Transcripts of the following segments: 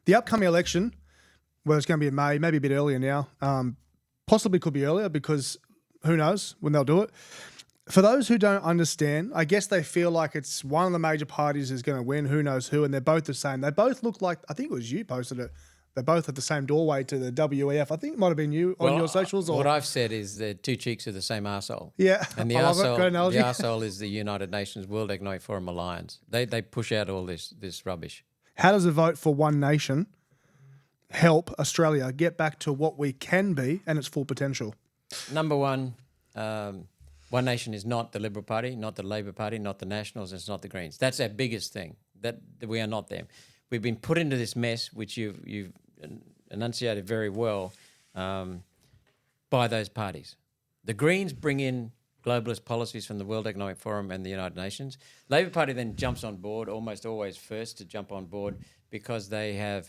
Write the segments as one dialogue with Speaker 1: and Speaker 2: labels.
Speaker 1: The upcoming election, well, it's going to be in May, maybe a bit earlier now. Possibly could be earlier because who knows when they'll do it. For those who don't understand, I guess they feel like it's one of the major parties is going to win, who knows who, and they're both the same. They both look like, I think it was you posted it, they're both at the same doorway to the WEF. I think it might have been you on your socials.
Speaker 2: What I've said is the two cheeks of the same arsehole.
Speaker 1: Yeah,
Speaker 2: and the
Speaker 1: I love it. Great analogy.
Speaker 2: The arsehole is the United Nations World Economic Forum Alliance. They push out all this rubbish.
Speaker 1: How does a vote for one nation help Australia get back to what we can be and its full potential?
Speaker 2: Number one, One Nation is not the Liberal Party, not the Labor Party, not the Nationals, it's not the Greens. That's our biggest thing, that we are not them. We've been put into this mess, which you've enunciated very well, by those parties. The Greens bring in globalist policies from the World Economic Forum and the United Nations. Labor Party then jumps on board, almost always first to jump on board because they're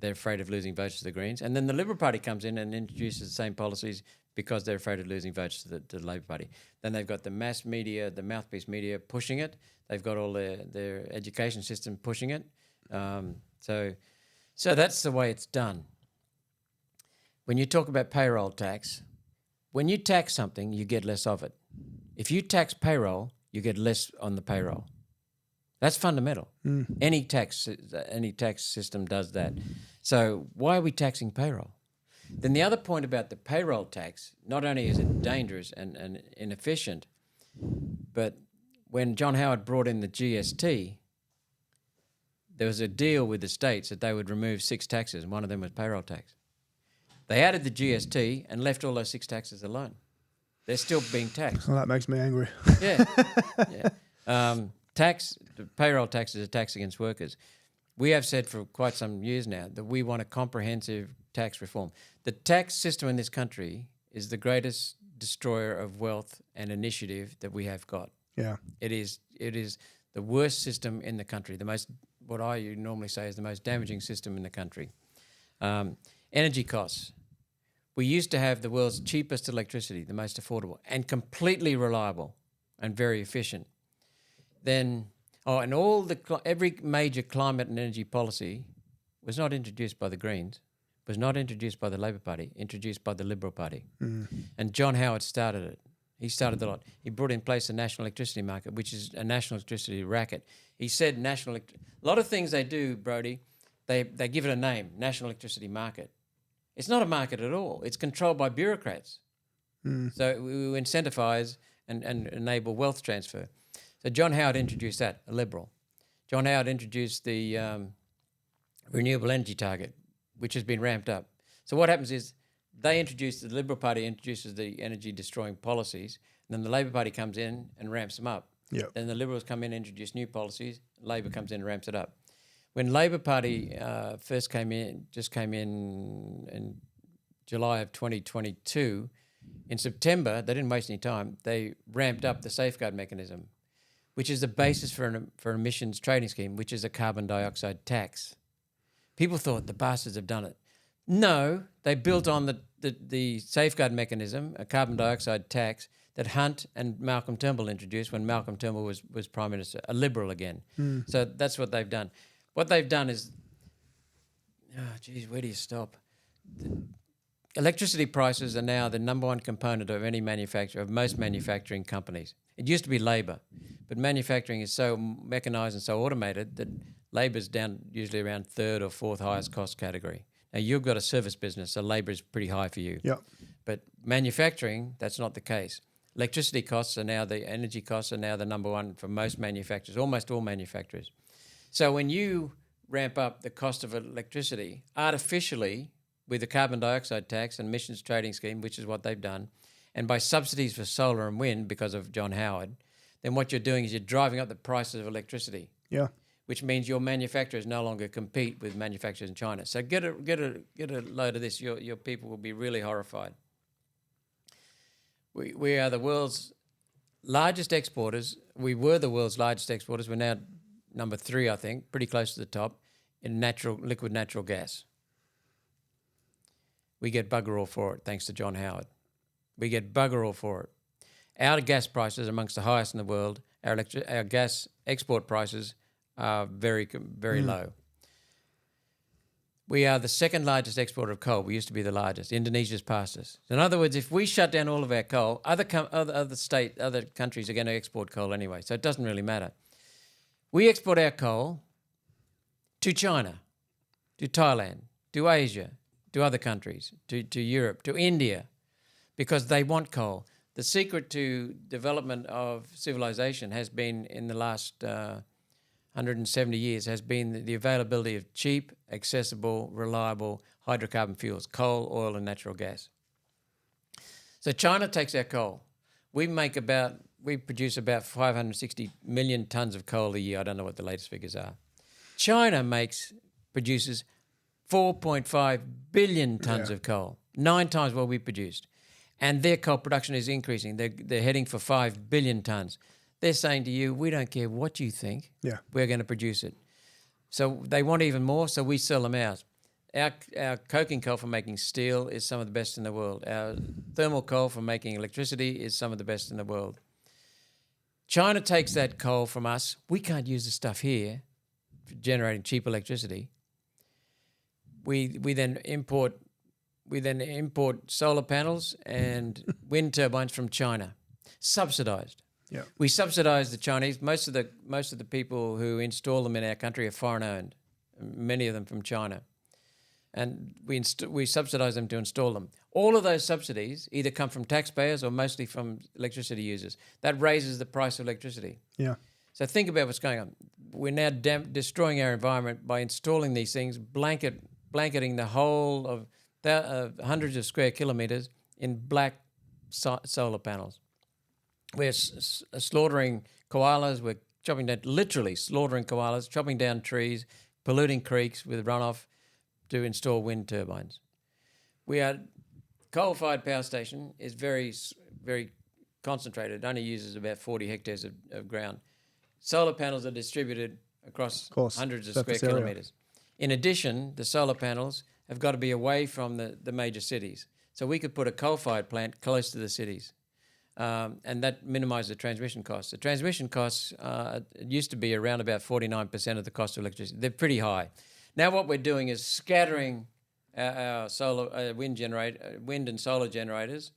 Speaker 2: afraid of losing votes to the Greens. And then the Liberal Party comes in and introduces the same policies because they're afraid of losing votes to the Labor Party. Then they've got the mass media, the mouthpiece media pushing it. They've got all their education system pushing it. So that's the way it's done. When you talk about payroll tax, when you tax something, you get less of it. If you tax payroll, you get less on the payroll. That's fundamental. Any tax system does that. So why are we taxing payroll? Then the other point about the payroll tax, not only is it dangerous and inefficient, but when John Howard brought in the GST, there was a deal with the states that they would remove 6 taxes, and one of them was payroll tax. They added the GST and left all those 6 taxes alone. They're still being taxed.
Speaker 1: Well, that makes me angry.
Speaker 2: Yeah. The payroll tax is a tax against workers. We have said for quite some years now that we want a comprehensive tax reform. The tax system in this country is the greatest destroyer of wealth and initiative that we have got.
Speaker 1: Yeah.
Speaker 2: It is the worst system in the country, what I normally say is the most damaging system in the country. Energy costs. We used to have the world's cheapest electricity, the most affordable, and completely reliable and very efficient. Then, every major climate and energy policy was not introduced by the Greens, was not introduced by the Labor Party, introduced by the Liberal Party. And John Howard started it. He started the lot. He brought in place the national electricity market, which is a national electricity racket. He said a lot of things they do, Brodie, they give it a name, national electricity market. It's not a market at all. It's controlled by bureaucrats. So we incentivise and enable wealth transfer. So John Howard introduced that, a Liberal. John Howard introduced the renewable energy target, which has been ramped up. So what happens is the Liberal Party introduces the energy-destroying policies, and then the Labor Party comes in and ramps them up.
Speaker 1: Yep.
Speaker 2: Then the Liberals come in and introduce new policies, Labor comes in and ramps it up. When Labor Party first came in July of 2022, in September, they didn't waste any time, they ramped up the safeguard mechanism, which is the basis for an emissions trading scheme, which is a carbon dioxide tax. People thought the bastards have done it. No, they built on the safeguard mechanism, a carbon dioxide tax that Hunt and Malcolm Turnbull introduced when Malcolm Turnbull was Prime Minister, a Liberal again. So that's what they've done. What they've done is, where do you stop? Electricity prices are now the number one component of most manufacturing companies. It used to be labour, but manufacturing is so mechanised and so automated that labour's down usually around 3rd or 4th highest cost category. Now, you've got a service business, so labour is pretty high for you.
Speaker 1: Yep.
Speaker 2: But manufacturing, that's not the case. Energy costs are now the number one for most manufacturers, almost all manufacturers. So when you ramp up the cost of electricity artificially with the carbon dioxide tax and emissions trading scheme, which is what they've done, and by subsidies for solar and wind because of John Howard, then what you're doing is you're driving up the prices of electricity.
Speaker 1: Yeah.
Speaker 2: Which means your manufacturers no longer compete with manufacturers in China. So get a load of this. Your people will be really horrified. We are the world's largest exporters. We were the world's largest exporters. We're now number 3, I think, pretty close to the top in liquid natural gas. We get bugger all for it, thanks to John Howard. We get bugger all for it. Our gas prices are amongst the highest in the world. Our gas export prices are very, very low. We are the second largest exporter of coal. We used to be the largest. Indonesia's passed us. In other words, if we shut down all of our coal, other countries are going to export coal anyway, so it doesn't really matter. We export our coal to China, to Thailand, to Asia, to other countries, to Europe, to India, because they want coal. The secret to development of civilization has been, in the last 170 years, has been the availability of cheap, accessible, reliable hydrocarbon fuels, coal, oil and natural gas. So China takes our coal. We produce about 560 million tonnes of coal a year. I don't know what the latest figures are. China produces 4.5 billion tonnes of coal, 9 times what we produced. And their coal production is increasing. They're heading for 5 billion tonnes. They're saying to you, we don't care what you think, we're going to produce it. So they want even more, so we sell them ours. Our coking coal for making steel is some of the best in the world. Our thermal coal for making electricity is some of the best in the world. China takes that coal from us. We can't use the stuff here for generating cheap electricity. We then import solar panels and wind turbines from China, subsidised.
Speaker 1: Yeah.
Speaker 2: We subsidise the Chinese. Most of the people who install them in our country are foreign owned, many of them from China, and we subsidise them to install them. All of those subsidies either come from taxpayers or mostly from electricity users. That raises the price of electricity.
Speaker 1: Yeah.
Speaker 2: So think about what's going on. We're now destroying our environment by installing these things, blanketing the whole of hundreds of square kilometres in black solar panels. We're slaughtering koalas. We're literally slaughtering koalas, chopping down trees, polluting creeks with runoff to install wind turbines. Coal-fired power station is very, very concentrated. It only uses about 40 hectares of ground. Solar panels are distributed across hundreds of square kilometres. In addition, the solar panels have got to be away from the major cities. So we could put a coal-fired plant close to the cities. And that minimises the transmission costs. The transmission costs used to be around about 49% of the cost of electricity. They're pretty high. Now what we're doing is scattering our solar wind and solar generators.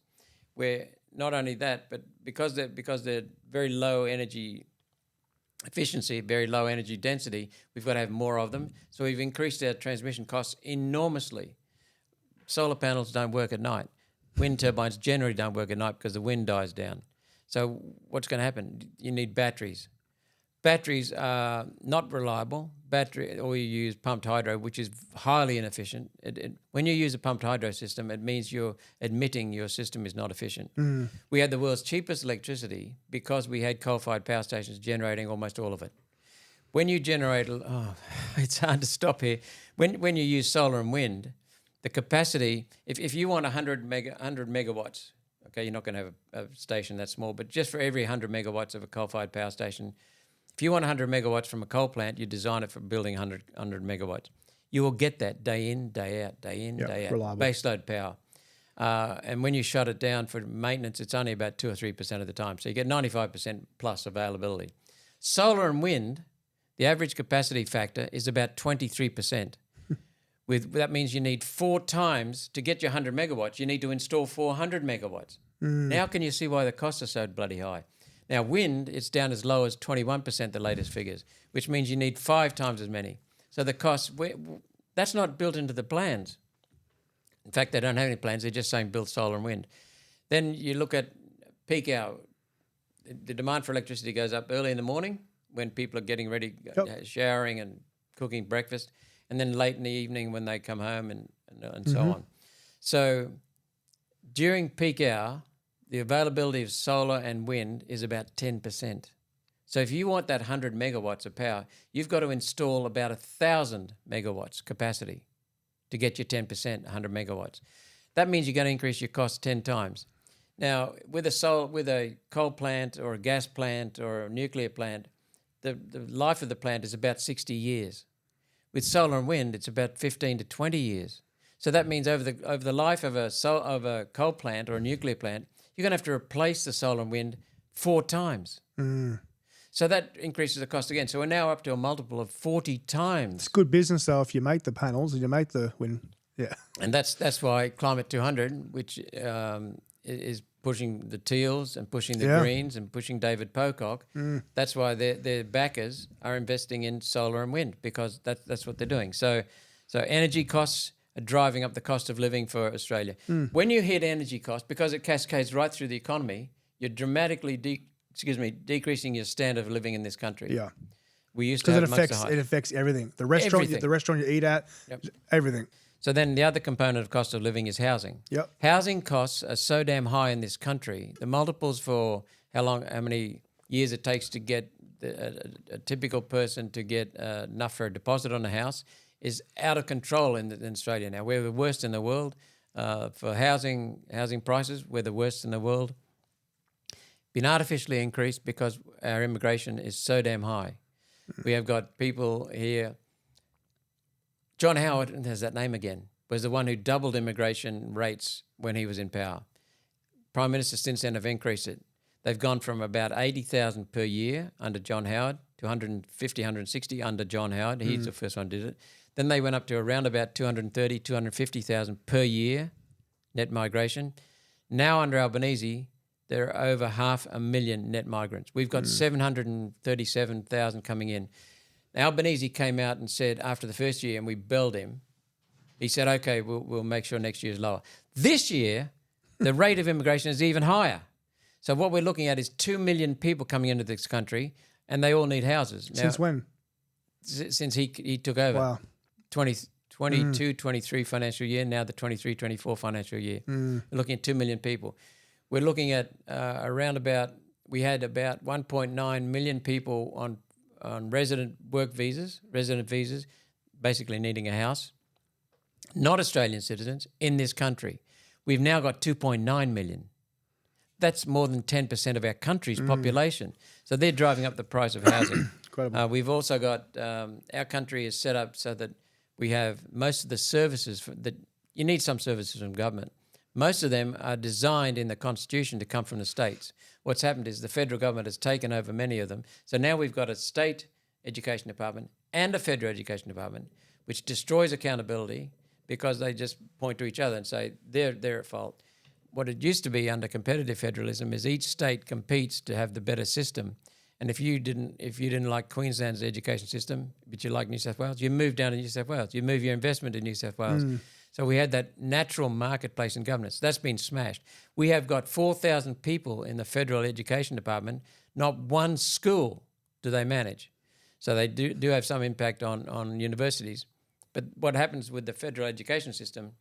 Speaker 2: Where not only that, but because they're very low energy efficiency, very low energy density, we've got to have more of them. So we've increased our transmission costs enormously. Solar panels don't work at night. Wind turbines generally don't work at night because the wind dies down. So what's going to happen? You need batteries. Batteries are not reliable. Or you use pumped hydro, which is highly inefficient. When you use a pumped hydro system, it means you're admitting your system is not efficient. We had the world's cheapest electricity because we had coal-fired power stations generating almost all of it. When you generate, it's hard to stop here. When you use solar and wind, the capacity, if you want 100 megawatts, okay, you're not going to have a station that small, but just for every 100 megawatts of a coal-fired power station, if you want 100 megawatts from a coal plant, you design it for building 100 megawatts. You will get that day in, day out, day out.
Speaker 1: Reliable.
Speaker 2: Baseload power. And when you shut it down for maintenance, it's only about 2 or 3% of the time. So you get 95% plus availability. Solar and wind, the average capacity factor is about 23%. That means you need 4 times to get your 100 megawatts. You need to install 400 megawatts. Now can you see why the costs are so bloody high? Now, wind, it's down as low as 21%, the latest figures, which means you need 5 times as many. So the cost, that's not built into the plans. In fact, they don't have any plans. They're just saying build solar and wind. Then you look at peak hour. The demand for electricity goes up early in the morning when people are getting ready, showering and cooking breakfast, and then late in the evening when they come home and so on. So during peak hour, the availability of solar and wind is about 10%. So if you want that 100 megawatts of power, you've got to install about 1,000 megawatts capacity to get your 10%, 100 megawatts. That means you're going to increase your cost 10 times. Now, with a coal plant or a gas plant or a nuclear plant, the life of the plant is about 60 years. With solar and wind, it's about 15 to 20 years. So that means over the life of a coal plant or a nuclear plant, you're going to have to replace the solar and wind 4 times. So that increases the cost again. So we're now up to a multiple of 40 times.
Speaker 1: It's good business though if you make the panels and you make the wind. Yeah.
Speaker 2: And that's why Climate 200, which is pushing the Teals and pushing the Greens and pushing David Pocock, that's why their backers are investing in solar and wind, because that's what they're doing. So energy costs are driving up the cost of living for Australia. When you hit energy costs, because it cascades right through the economy, you're dramatically decreasing your standard of living in this country.
Speaker 1: Yeah.
Speaker 2: We used to have
Speaker 1: it affects everything. The restaurant you eat at, everything.
Speaker 2: So then the other component of cost of living is housing.
Speaker 1: Yep.
Speaker 2: Housing costs are so damn high in this country. The multiples for how many years it takes to get a typical person to get enough for a deposit on a house is out of control in Australia now. We're the worst in the world for housing prices. We're the worst in the world. Been artificially increased because our immigration is so damn high. We have got people here. John Howard, there's that name again, was the one who doubled immigration rates when he was in power. Prime Minister since then have increased it. They've gone from about 80,000 per year under John Howard to 150, 160 under John Howard. He's the first one who did it. Then they went up to around about 230, 250,000 per year net migration. Now under Albanese, there are over 500,000 net migrants. We've got 737,000 coming in. Albanese came out and said after the first year, and we belled him, he said, okay, we'll make sure next year is lower. This year, the rate of immigration is even higher. So what we're looking at is 2 million people coming into this country, and they all need houses. Now,
Speaker 1: Since when?
Speaker 2: Since he took over.
Speaker 1: Wow.
Speaker 2: 22, 23 financial year, now the 23, 24 financial year. We're looking at 2 million people. We're looking at we had about 1.9 million people on resident visas, basically needing a house, not Australian citizens, in this country. We've now got 2.9 million. That's more than 10% of our country's population. So they're driving up the price of housing.
Speaker 1: Incredible.
Speaker 2: We've also got, our country is set up so that we have most of the services you need some services from government. Most of them are designed in the Constitution to come from the states. What's happened is the federal government has taken over many of them. So now we've got a state education department and a federal education department, which destroys accountability because they just point to each other and say they're at fault. What it used to be under competitive federalism is each state competes to have the better system. And if you didn't like Queensland's education system, but you like New South Wales, you move down to New South Wales. You move your investment to New South Wales. So we had that natural marketplace in governance. That's been smashed. We have got 4,000 people in the federal education department. Not one school do they manage. So they do have some impact on universities. But what happens with the federal education system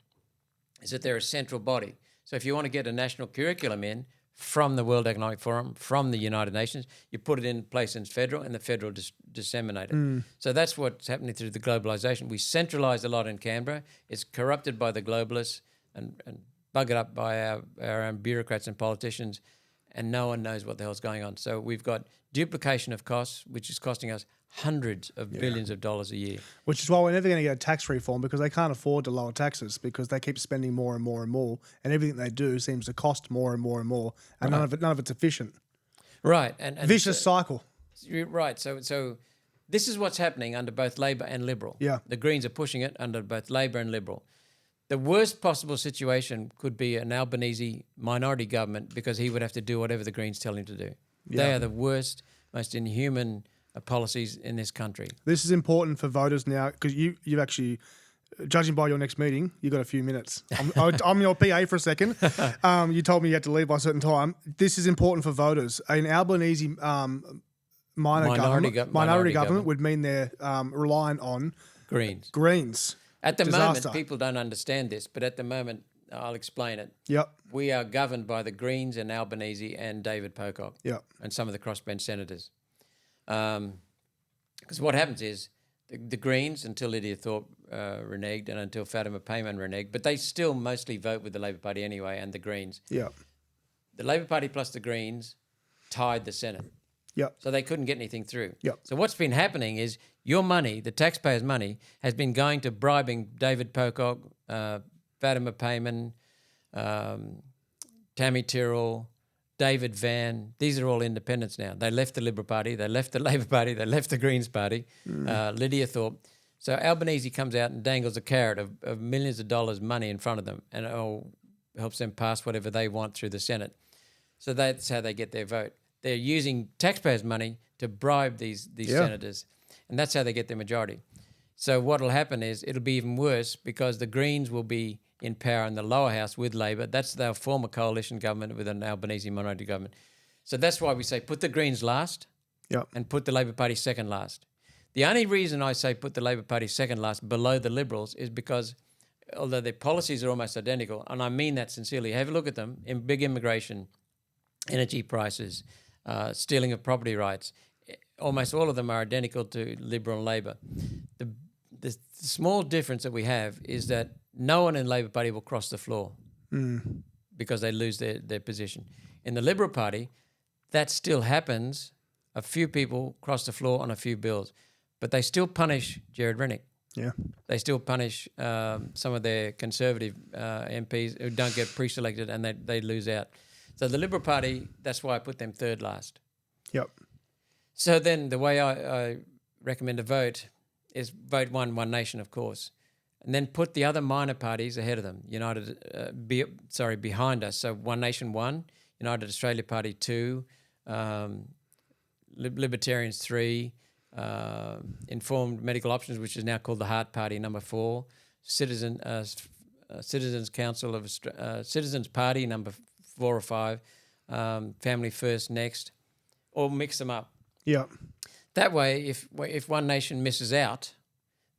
Speaker 2: is that they're a central body. So if you want to get a national curriculum in from the World Economic Forum, from the United Nations, you put it in place in federal, and the federal disseminate it. So that's what's happening through the globalisation. We centralise a lot in Canberra. It's corrupted by the globalists and buggered up by our own bureaucrats and politicians, and no one knows what the hell's going on. So we've got duplication of costs, which is costing us hundreds of billions of dollars a year.
Speaker 1: Which is why we're never going to get a tax reform, because they can't afford to lower taxes because they keep spending more and more and more, and everything they do seems to cost more and more and more, and none of it's efficient.
Speaker 2: Right, and
Speaker 1: vicious cycle.
Speaker 2: Right, so this is what's happening under both Labor and Liberal.
Speaker 1: Yeah,
Speaker 2: the Greens are pushing it under both Labor and Liberal. The worst possible situation could be an Albanese minority government, because he would have to do whatever the Greens tell him to do. Yeah. They are the worst, most inhuman policies in this country.
Speaker 1: This is important for voters now, because you've actually, judging by your next meeting, you've got a few minutes. I'm your PA for a second. You told me you had to leave by a certain time. This is important for voters. An Albanese minority government would mean they're relying on Greens.
Speaker 2: At the moment, people don't understand this, but at the moment, I'll explain it.
Speaker 1: Yep.
Speaker 2: We are governed by the Greens and Albanese and David Pocock.
Speaker 1: Yep.
Speaker 2: And some of the crossbench senators. Because what happens is the Greens, until Lydia Thorpe reneged and until Fatima Payman reneged, but they still mostly vote with the Labor Party anyway, and the Greens.
Speaker 1: Yeah.
Speaker 2: The Labor Party plus the Greens tied the Senate.
Speaker 1: Yep.
Speaker 2: So they couldn't get anything through.
Speaker 1: Yep.
Speaker 2: So what's been happening is your money, the taxpayers' money, has been going to bribing David Pocock, Fatima Payman, Tammy Tyrrell, David Van, these are all independents now. They left the Liberal Party, they left the Labor Party, they left the Greens Party, Lydia Thorpe. So Albanese comes out and dangles a carrot of millions of dollars money in front of them, and it helps them pass whatever they want through the Senate. So that's how they get their vote. They're using taxpayers' money to bribe these senators, and that's how they get their majority. So what will happen is it'll be even worse because the Greens will be in power in the lower house with Labor. They'll form a coalition government with an Albanese minority government. So that's why we say put the Greens last and put the Labor Party second last. The only reason I say put the Labor Party second last below the Liberals is because although their policies are almost identical, and I mean that sincerely, have a look at them, in big immigration, energy prices, stealing of property rights, almost all of them are identical to Liberal and Labor. The small difference that we have is that no one in the Labor Party will cross the floor because they lose their position. In the Liberal Party, that still happens. A few people cross the floor on a few bills, but they still punish Jared Rennick.
Speaker 1: Yeah.
Speaker 2: They still punish some of their Conservative MPs who don't get pre-selected and they lose out. So the Liberal Party, that's why I put them third last.
Speaker 1: Yep.
Speaker 2: So then the way I recommend a vote is vote One Nation, of course, and then put the other minor parties ahead of them. Behind us. So One Nation 1, United Australia Party 2, Libertarians 3, Informed Medical Options, which is now called the Heart Party, number 4, Citizens Council of Citizens Party, number 4 or 5, Family First next, or mix them up.
Speaker 1: Yeah.
Speaker 2: That way, if One Nation misses out,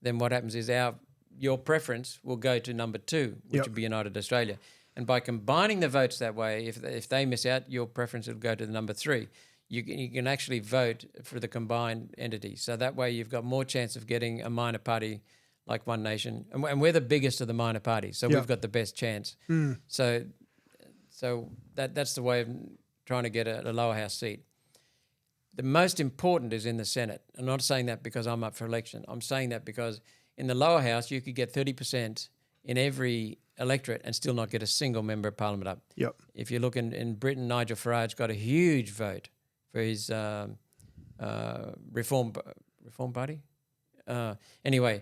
Speaker 2: then what happens is your preference will go to number 2, which would be United Australia. And by combining the votes that way, if they miss out, your preference will go to the number 3. You can actually vote for the combined entity. So that way you've got more chance of getting a minor party like One Nation. And we're the biggest of the minor parties, so we've got the best chance. So that's the way of trying to get a lower house seat. The most important is in the Senate. I'm not saying that because I'm up for election. I'm saying that because in the lower house, you could get 30% in every electorate and still not get a single member of parliament up.
Speaker 1: Yep.
Speaker 2: If you look in Britain, Nigel Farage got a huge vote for his Reform Party. But he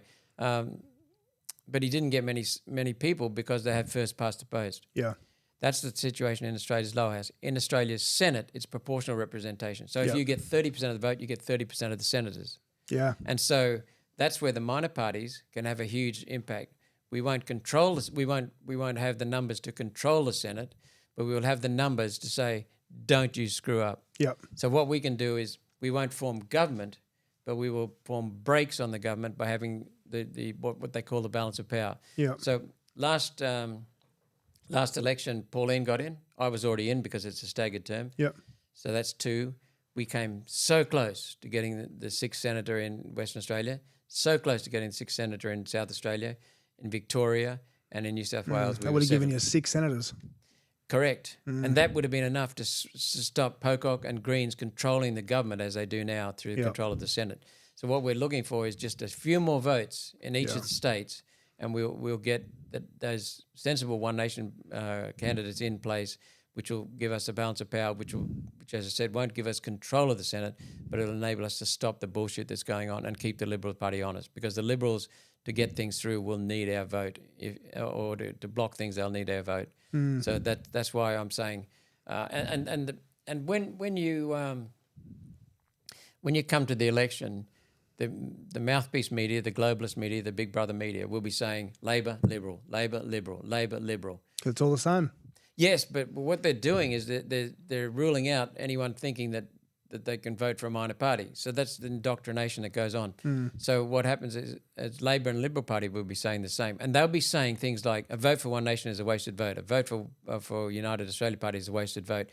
Speaker 2: didn't get many people because they had first past the post.
Speaker 1: Yeah.
Speaker 2: That's the situation in Australia's lower house. In Australia's Senate, it's proportional representation. So if you get 30% of the vote, you get 30% of the senators.
Speaker 1: Yeah.
Speaker 2: And so that's where the minor parties can have a huge impact. We won't control this. We won't have the numbers to control the Senate, but we will have the numbers to say, don't you screw up.
Speaker 1: Yep.
Speaker 2: So what we can do is we won't form government, but we will form brakes on the government by having the what they call the balance of power.
Speaker 1: Yeah.
Speaker 2: So last election, Pauline got in. I was already in because it's a staggered term.
Speaker 1: Yep.
Speaker 2: So that's 2. We came so close to getting the 6th senator in Western Australia, so close to getting the 6th senator in South Australia, in Victoria, and in New South Wales.
Speaker 1: That would have given you 6 senators.
Speaker 2: Correct. And that would have been enough to stop Pocock and Greens controlling the government as they do now through control of the Senate. So what we're looking for is just a few more votes in each of the states, and we'll get those sensible One Nation candidates in place, which will give us a balance of power, which, as I said, won't give us control of the Senate, but it'll enable us to stop the bullshit that's going on and keep the Liberal Party honest. Because the Liberals, to get things through, will need our vote, or to block things, they'll need our vote. So that's why I'm saying, and when you come to the election, the mouthpiece media, the globalist media, the Big Brother media will be saying Labor, Liberal, Labor, Liberal, Labor, Liberal.
Speaker 1: It's all the same.
Speaker 2: Yes, but what they're doing is that they're ruling out anyone thinking that they can vote for a minor party. So that's the indoctrination that goes on. So what happens is Labor and Liberal Party will be saying the same. And they'll be saying things like a vote for One Nation is a wasted vote. A vote for United Australia Party is a wasted vote.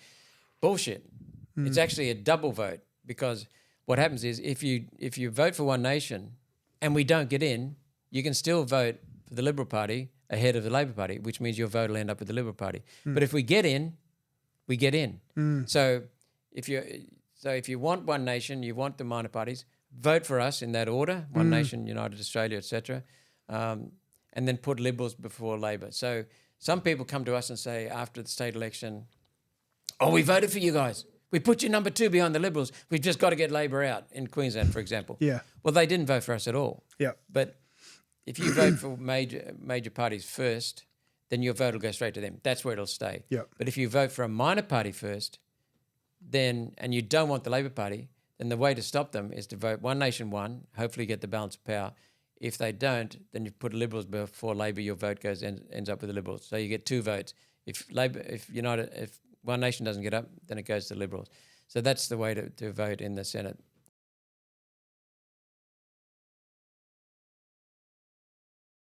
Speaker 2: Bullshit. It's actually a double vote, because what happens is if you vote for One Nation and we don't get in, you can still vote for the Liberal Party ahead of the Labor Party, which means your vote will end up with the Liberal Party. But if we get in, we get in. So if you want One Nation, you want the minor parties, vote for us in that order: One Nation, United Australia, etc., and then put Liberals before Labor. So some people come to us and say after the state election, Oh, we voted for you guys. We put you number 2 behind the Liberals. We've just got to get Labor out in Queensland, for example.
Speaker 1: Yeah.
Speaker 2: Well, they didn't vote for us at all.
Speaker 1: Yeah.
Speaker 2: But if you vote for major parties first, then your vote will go straight to them. That's where it'll stay.
Speaker 1: Yeah.
Speaker 2: But if you vote for a minor party first, then and you don't want the Labor Party, then the way to stop them is to vote One Nation One, hopefully get the balance of power. If they don't, then you put Liberals before Labor, your vote ends up with the Liberals. So you get 2 votes. If One Nation doesn't get up, then it goes to Liberals. So that's the way to vote in the Senate.